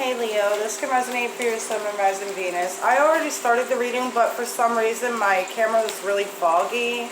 Hey Leo, this can resonate for your Sun, Moon, Rising, Venus. I already started the reading, but for some reason my camera was really foggy.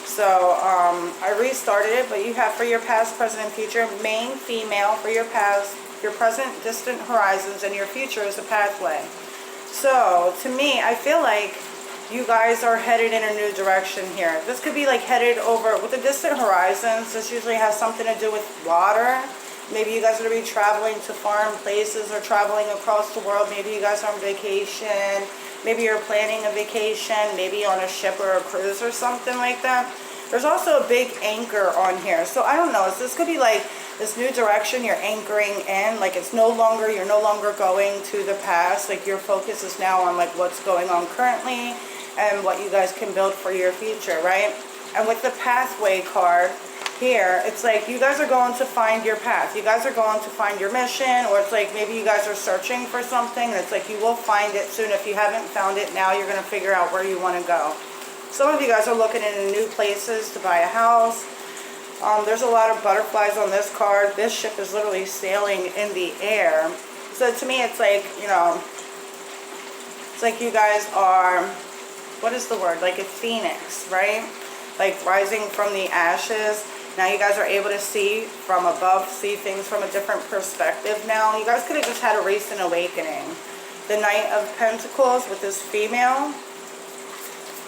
So I restarted it, but you have for your past, present, and future, main, female, for your past, your present, distant horizons, and your future is a pathway. So to me, I feel like you guys are headed in a new direction here. This could be like headed over, with the distant horizons, this usually has something to do with water. Maybe you guys are going to be traveling to foreign places or traveling across the world. Maybe you guys are on vacation. Maybe you're planning a vacation, maybe on a ship or a cruise or something like that. There's also a big anchor on here. So I don't know, so this could be like this new direction you're anchoring in. Like it's no longer, you're no longer going to the past. Like your focus is now on like what's going on currently and what you guys can build for your future, right? And with the pathway card here, it's like you guys are going to find your path. You guys are going to find your mission, or it's like maybe you guys are searching for something. And it's like you will find it soon. If you haven't found it now, you're going to figure out where you want to go. Some of you guys are looking into new places to buy a house. There's a lot of butterflies on this card. This ship is literally sailing in the air. So to me, it's like, you know, it's like you guys are, what is the word? Like a phoenix, right? Like rising from the ashes. Now you guys are able to see from above, see things from a different perspective now. You guys could have just had a recent awakening. The Knight of Pentacles with this female,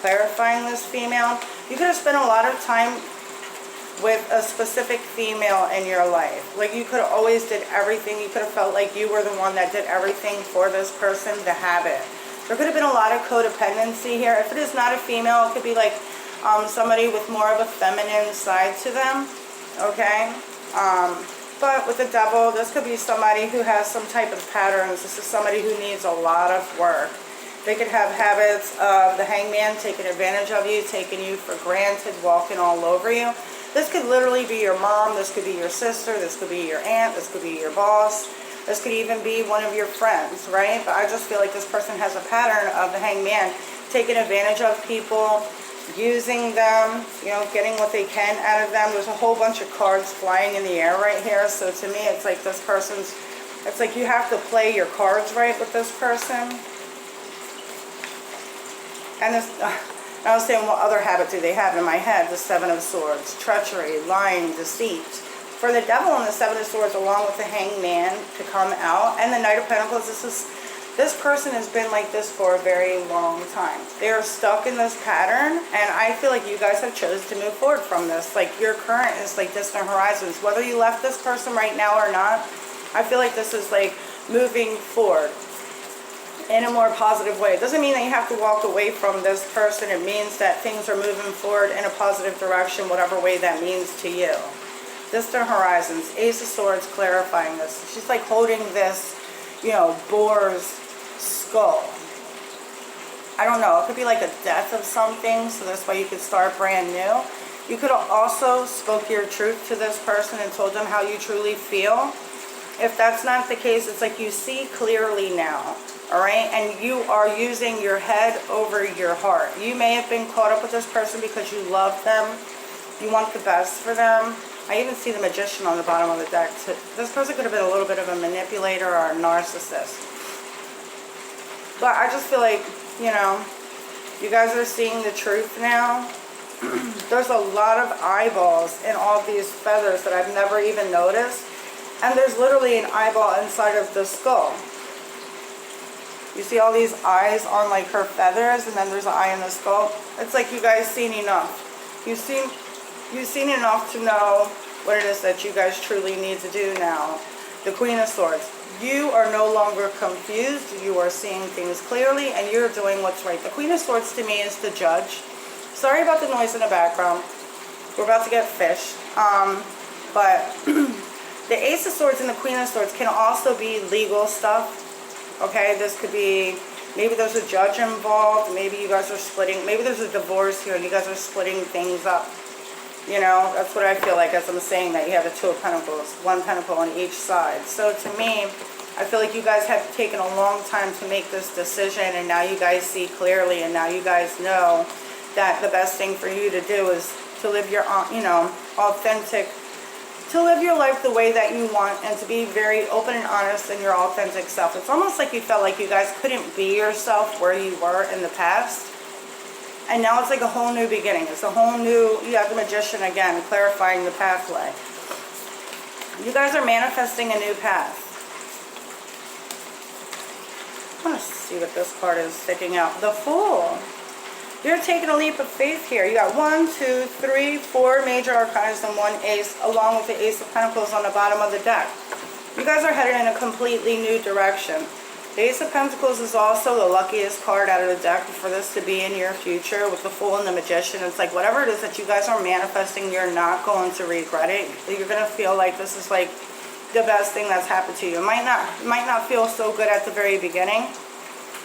clarifying this female. You could have spent a lot of time with a specific female in your life. Like you could have always did everything. You could have felt like you were the one that did everything for this person to have it. There could have been a lot of codependency here. If it is not a female, it could be like somebody with more of a feminine side to them, okay? But with the Devil, this could be somebody who has some type of patterns. This is somebody who needs a lot of work. They could have habits of the Hangman taking advantage of you, taking you for granted, walking all over you. This could literally be your mom. This could be your sister. This could be your aunt. This could be your boss. This could even be one of your friends, right? But I just feel like this person has a pattern of the Hangman taking advantage of people, using them, you know, getting what they can out of them. There's a whole bunch of cards flying in the air right here. So to me, it's like this person's, it's like you have to play your cards right with this person. And this, I was saying, what other habit do they have in my head? The Seven of Swords, treachery, lying, deceit. For the Devil and the Seven of Swords, along with the Hangman to come out, and the Knight of Pentacles, this person has been like this for a very long time. They are stuck in this pattern, and I feel like you guys have chosen to move forward from this. Like your current is like distant horizons. Whether you left this person right now or not, I feel like this is like moving forward in a more positive way. It doesn't mean that you have to walk away from this person. It means that things are moving forward in a positive direction, whatever way that means to you. Distant horizons, Ace of Swords, clarifying this. She's like holding this, you know, boar's skull. I don't know, it could be like a death of something, so this way you could start brand new. You could have also spoke your truth to this person and told them how you truly feel. If that's not the case, it's like you see clearly now, all right? And you are using your head over your heart. You may have been caught up with this person because you love them. You want the best for them. I even see the Magician on the bottom of the deck. So this person could have been a little bit of a manipulator or a narcissist. But I just feel like, you know, you guys are seeing the truth now. There's a lot of eyeballs in all these feathers that I've never even noticed. And there's literally an eyeball inside of the skull. You see all these eyes on like her feathers, and then there's an eye in the skull. It's like you guys seen enough. You've seen enough to know what it is that you guys truly need to do now. The Queen of Swords. You are no longer confused. You are seeing things clearly, and you're doing what's right. The Queen of Swords to me is the judge. Sorry about the noise in the background. We're about to get fish. But the Ace of Swords and the Queen of Swords can also be legal stuff. Okay, this could be, maybe there's a judge involved. Maybe you guys are splitting. Maybe there's a divorce here, and you guys are splitting things up. You know, that's what I feel like as I'm saying that you have the Two of Pentacles, one pentacle on each side. So to me, I feel like you guys have taken a long time to make this decision, and now you guys see clearly, and now you guys know that the best thing for you to do is to live your, you know, authentic to live your life the way that you want and to be very open and honest in your authentic self. It's almost like you felt like you guys couldn't be yourself where you were in the past. And now it's like a whole new beginning. It's a whole new, you have the Magician again, clarifying the pathway. You guys are manifesting a new path. I want to see what this card is sticking out. The Fool. You're taking a leap of faith here. You got 1, 2, 3, 4 major arcanas and 1 ace, along with the Ace of Pentacles on the bottom of the deck. You guys are headed in a completely new direction. The Ace of Pentacles is also the luckiest card out of the deck for this to be in your future with the Fool and the Magician. It's like whatever it is that you guys are manifesting, you're not going to regret it. You're going to feel like this is like the best thing that's happened to you. It might not feel so good at the very beginning,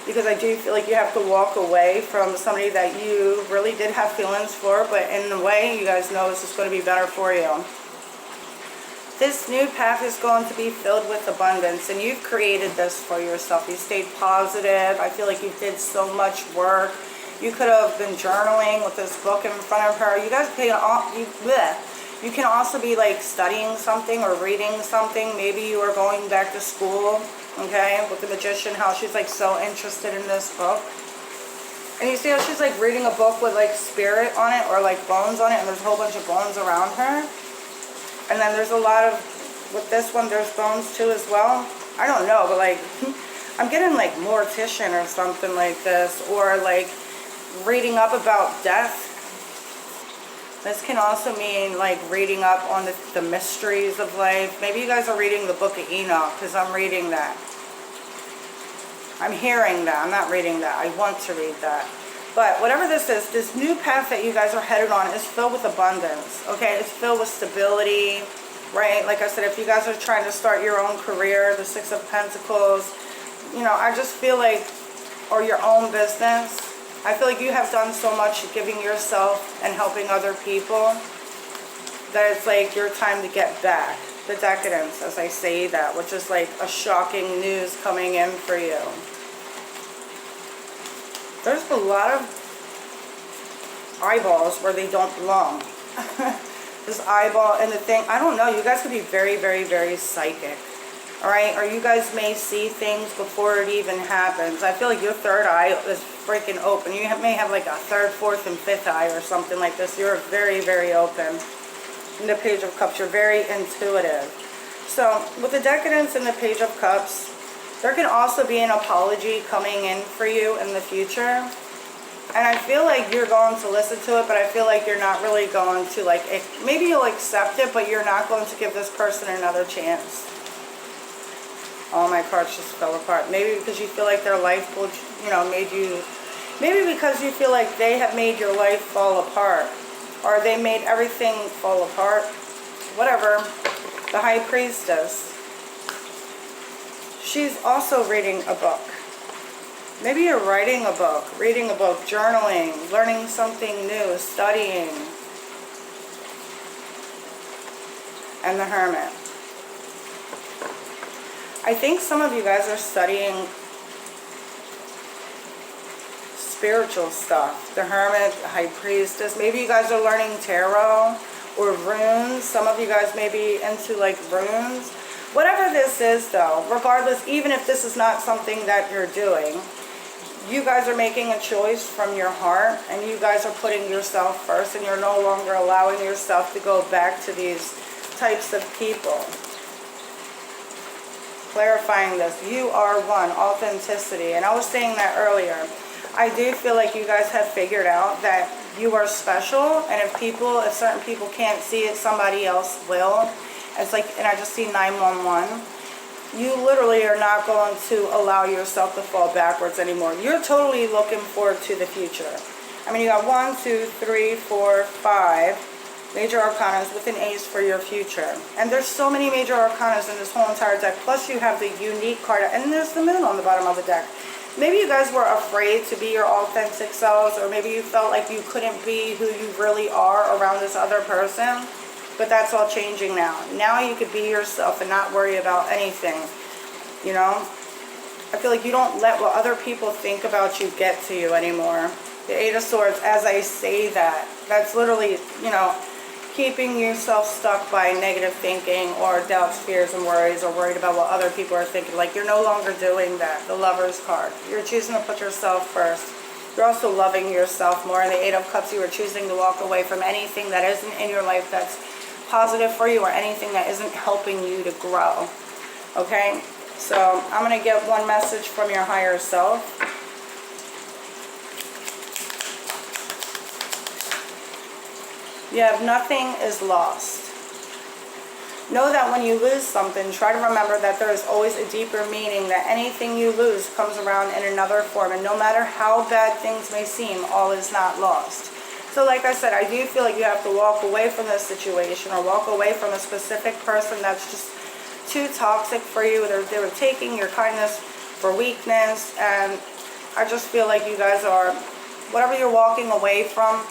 because I do feel like you have to walk away from somebody that you really did have feelings for, but in a way, you guys know this is going to be better for you. This new path is going to be filled with abundance, and you've created this for yourself. You stayed positive. I feel like you did so much work. You could have been journaling with this book in front of her. You guys you can also be like studying something or reading something. Maybe you are going back to school. Okay, with the Magician, how she's like so interested in this book. And you see how she's like reading a book with like spirit on it or like bones on it, and there's a whole bunch of bones around her. And then there's a lot of, with this one, there's bones too as well. I don't know, but like, I'm getting like mortician or something like this, or like reading up about death. This can also mean like reading up on the mysteries of life. Maybe you guys are reading the Book of Enoch, because I'm reading that. I'm hearing that. I'm not reading that. I want to read that. But whatever this is, this new path that you guys are headed on is filled with abundance. Okay, it's filled with stability, right? Like I said, if you guys are trying to start your own career, the Six of Pentacles, you know, I just feel like, or your own business, I feel like you have done so much giving yourself and helping other people that it's like your time to get back. The Decadence, as I say that, which is like a shocking news coming in for you. There's a lot of eyeballs where they don't belong. This eyeball and the thing, I don't know, you guys could be very, very, very psychic. Alright, or you guys may see things before it even happens. I feel like your third eye is freaking open. You may have like a third, fourth, and fifth eye or something like this. You're very, very open. In the Page of Cups, you're very intuitive. So, with the Decadence and the Page of Cups, there can also be an apology coming in for you in the future. And I feel like you're going to listen to it, but I feel like you're not really going to, like, maybe you'll accept it, but you're not going to give this person another chance. All my cards just fell apart. Maybe because you feel like their life will, you know, made you, maybe because you feel like they have made your life fall apart, or they made everything fall apart. Whatever. The High Priestess. She's also reading a book. Maybe you're writing a book, reading a book, journaling, learning something new, studying. And the Hermit. I think some of you guys are studying spiritual stuff. The Hermit, the High Priestess. Maybe you guys are learning tarot or runes. Some of you guys may be into like runes. Whatever this is though, regardless, even if this is not something that you're doing, you guys are making a choice from your heart, and you guys are putting yourself first, and you're no longer allowing yourself to go back to these types of people. Clarifying this, you are one, authenticity. And I was saying that earlier. I do feel like you guys have figured out that you are special, and if certain people can't see it, somebody else will. It's like, and I just see 911. You literally are not going to allow yourself to fall backwards anymore. You're totally looking forward to the future. I mean, you got 1, 2, 3, 4, 5 major arcanas with an ace for your future. And there's so many major arcanas in this whole entire deck. Plus you have the unique card, and there's the moon on the bottom of the deck. Maybe you guys were afraid to be your authentic selves, or maybe you felt like you couldn't be who you really are around this other person. But that's all changing now. Now you could be yourself and not worry about anything. You know? I feel like you don't let what other people think about you get to you anymore. The Eight of Swords, as I say that, that's literally, you know, keeping yourself stuck by negative thinking or doubts, fears, and worries, or worried about what other people are thinking. Like, you're no longer doing that. The Lover's card. You're choosing to put yourself first. You're also loving yourself more. In the Eight of Cups, you are choosing to walk away from anything that isn't in your life that's positive for you, or anything that isn't helping you to grow. Okay? So, I'm going to get one message from your higher self. You have nothing is lost. Know that when you lose something, try to remember that there is always a deeper meaning, that anything you lose comes around in another form. And no matter how bad things may seem, all is not lost. So like I said, I do feel like you have to walk away from this situation, or walk away from a specific person that's just too toxic for you. They were taking your kindness for weakness. And I just feel like you guys are, whatever you're walking away from,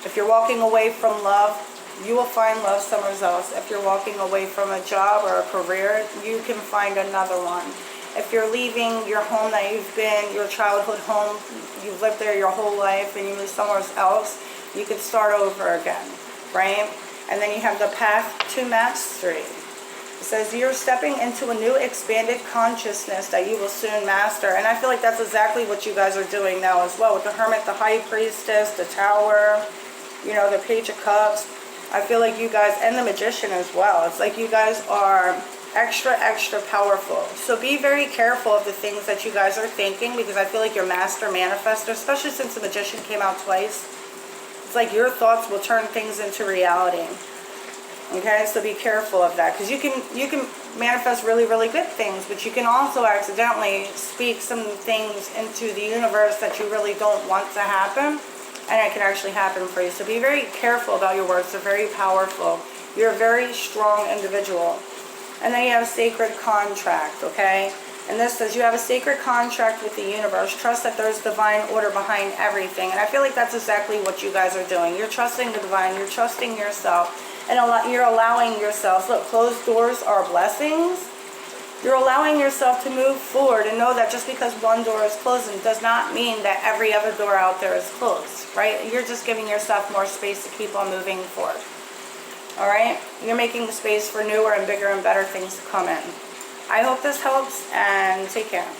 if you're walking away from love, you will find love somewhere else. If you're walking away from a job or a career, you can find another one. If you're leaving your home that you've been, your childhood home, you've lived there your whole life, and you move somewhere else, you can start over again, right? And then you have the path to mastery. It says you're stepping into a new expanded consciousness that you will soon master. And I feel like that's exactly what you guys are doing now as well. With the Hermit, the High Priestess, the Tower, you know, the Page of Cups. I feel like you guys, and the Magician as well. It's like you guys are extra, extra powerful. So be very careful of the things that you guys are thinking, because I feel like you're master manifester, especially since the Magician came out twice. It's like your thoughts will turn things into reality. Okay, so be careful of that, because you can manifest really, really good things, but you can also accidentally speak some things into the universe that you really don't want to happen. And it can actually happen for you. So be very careful about your words. They're very powerful. You're a very strong individual. And then you have a sacred contract, okay? And this says you have a sacred contract with the universe. Trust that there's divine order behind everything. And I feel like that's exactly what you guys are doing. You're trusting the divine. You're trusting yourself. And you're allowing yourself. Look, closed doors are blessings. You're allowing yourself to move forward, and know that just because one door is closing does not mean that every other door out there is closed, right? You're just giving yourself more space to keep on moving forward. All right? You're making space for newer and bigger and better things to come in. I hope this helps, and take care.